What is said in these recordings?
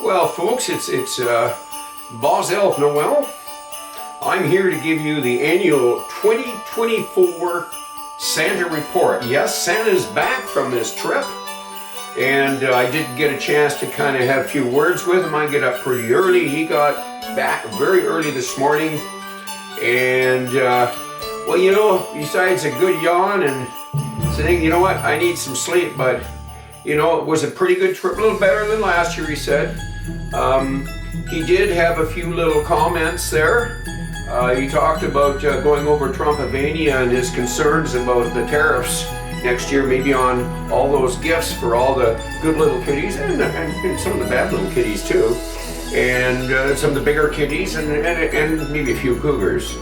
Well, folks, it's Boss Elf Noel. I'm here to give you the annual 2024 Santa report. Yes, Santa's back from this trip, and I did get a chance to kind of have a few words with him. I get up pretty early. He got back very early this morning, and well, you know, besides a good yawn and saying, you know what, I need some sleep, but you know, it was a pretty good trip, a little better than last year, he said. He did have a few little comments there. He talked about going over Trumpavania and his concerns about the tariffs next year, maybe on all those gifts for all the good little kitties and some of the bad little kitties too, and some of the bigger kitties and maybe a few cougars.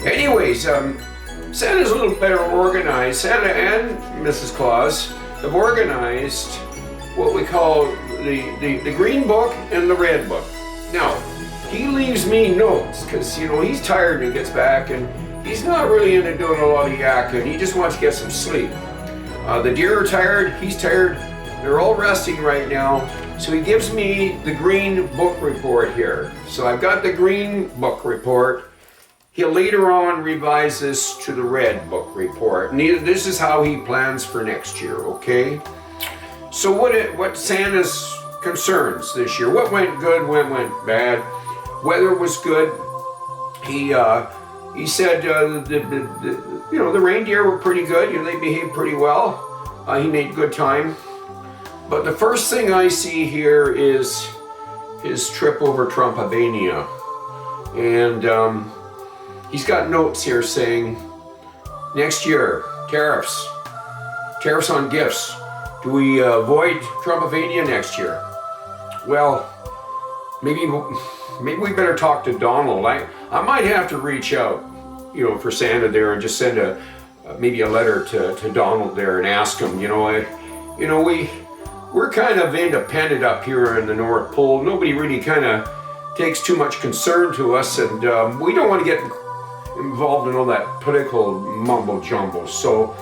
Anyways, Santa's a little better organized. Santa and Mrs. Claus have organized what we call the green book and the red book. Now, he leaves me notes because, you know, he's tired when he gets back and he's not really into doing a lot of yakking. He just wants to get some sleep. The deer are tired, he's tired, they're all resting right now. So he gives me the green book report here. So I've got the green book report. He'll later on revise this to the red book report. And this is how he plans for next year, okay? So what Santa's concerns this year? What went good, what went bad? Weather was good. He said the reindeer were pretty good. You know, they behaved pretty well. He made good time. But the first thing I see here is his trip over Trumpavania. And he's got notes here saying, next year, tariffs on gifts. Do we avoid Trumpavania next year? Well, maybe we better talk to Donald. I might have to reach out, you know, for Santa there and just send maybe a letter to Donald there and ask him. We're kind of independent up here in the North Pole. Nobody really kind of takes too much concern to us, and we don't want to get involved in all that political mumbo jumbo. So,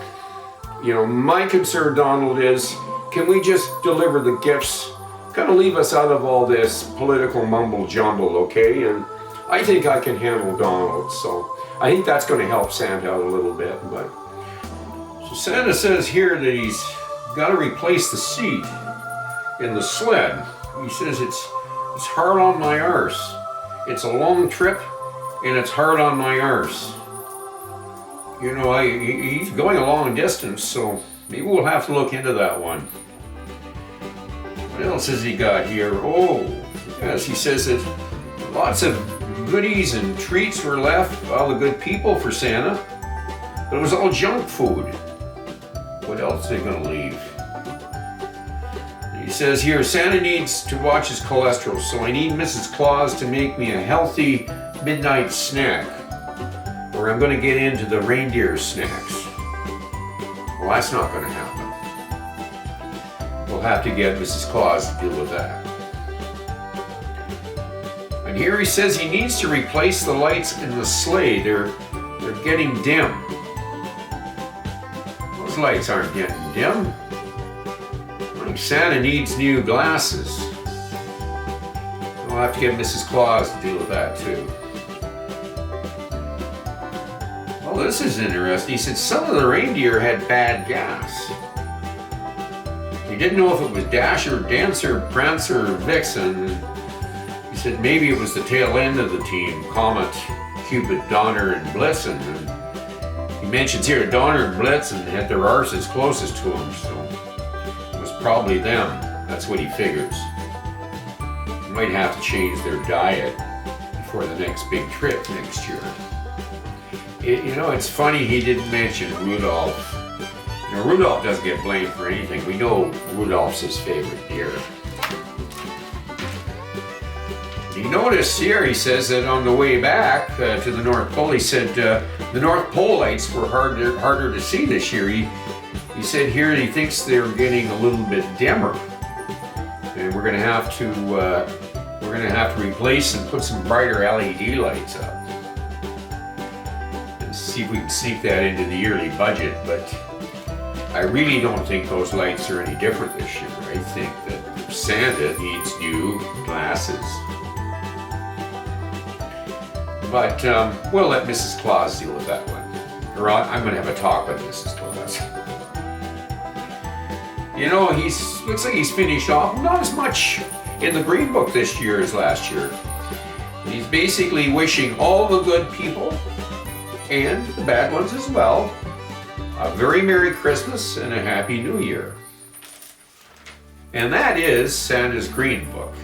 you know, my concern, Donald, is can we just deliver the gifts? Kind of leave us out of all this political mumbo jumbo, okay? And I think I can handle Donald, so I think that's going to help Santa out a little bit. But so Santa says here that he's got to replace the seat in the sled. He says it's hard on my arse. It's a long trip, and it's hard on my arse. You know, he's going a long distance, so maybe we'll have to look into that one. What else has he got here? Oh, yes, he says that lots of goodies and treats were left, all the good people for Santa, but it was all junk food. What else are they going to leave? He says here, Santa needs to watch his cholesterol, so I need Mrs. Claus to make me a healthy midnight snack, or I'm going to get into the reindeer snacks. Well, that's not going to happen. We'll have to get Mrs. Claus to deal with that. And here he says he needs to replace the lights in the sleigh. They're getting dim. Those lights aren't getting dim. I think Santa needs new glasses. We'll have to get Mrs. Claus to deal with that too. Well, this is interesting. He said some of the reindeer had bad gas. He didn't know if it was Dasher, Dancer, Prancer, or Vixen. He said maybe it was the tail end of the team, Comet, Cupid, Donner, and Blitzen. And he mentions here Donner and Blitzen had their arses closest to him, so it was probably them. That's what he figures. He might have to change their diet before the next big trip next year. You know, it's funny he didn't mention Rudolph. You know, Rudolph doesn't get blamed for anything. We know Rudolph's his favorite deer. You notice here, he says that on the way back to the North Pole, he said the North Pole lights were harder to see this year. He said here he thinks they're getting a little bit dimmer, and we're going to have to replace and put some brighter LED lights up. See if we can sneak that into the yearly budget, but I really don't think those lights are any different this year. I think that Santa needs new glasses. But we'll let Mrs. Claus deal with that one. Or I'm going to have a talk with Mrs. Claus. You know, looks like he's finished off not as much in the Green Book this year as last year. He's basically wishing all the good people, and the bad ones as well, a very Merry Christmas and a Happy New Year. And that is Santa's Green Book.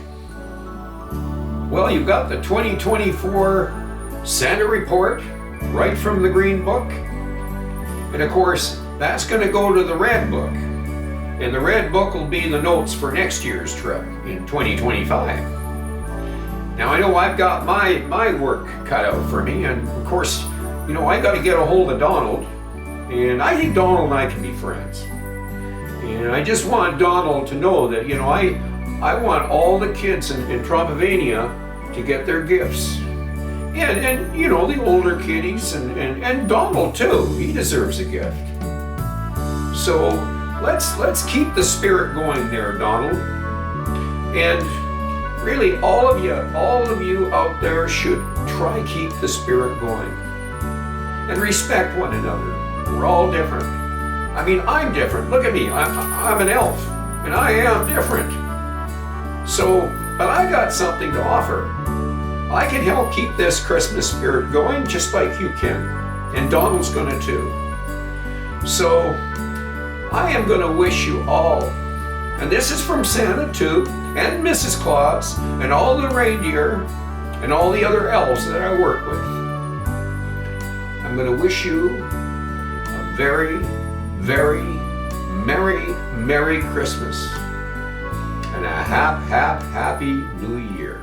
Well, you've got the 2024 Santa Report right from the Green Book. And of course, that's going to go to the Red Book. And the Red Book will be the notes for next year's trip in 2025. Now, I know I've got my work cut out for me. And of course, you know, I got to get a hold of Donald. And I think Donald and I can be friends. And I just want Donald to know that, you know, I want all the kids in Trumpavania to get their gifts. And you know, the older kiddies and Donald too, he deserves a gift. So let's keep the spirit going there, Donald. And really all of you out there should try keep the spirit going. And respect one another. We're all different. I mean, I'm different. Look at me, I'm an elf, and I am different. So, but I got something to offer. I can help keep this Christmas spirit going just like you can. And Donald's gonna too. So I am gonna wish you all, and this is from Santa too, and Mrs. Claus, and all the reindeer, and all the other elves that I work with. I'm gonna wish you a very, very Merry Christmas. And a happy New Year.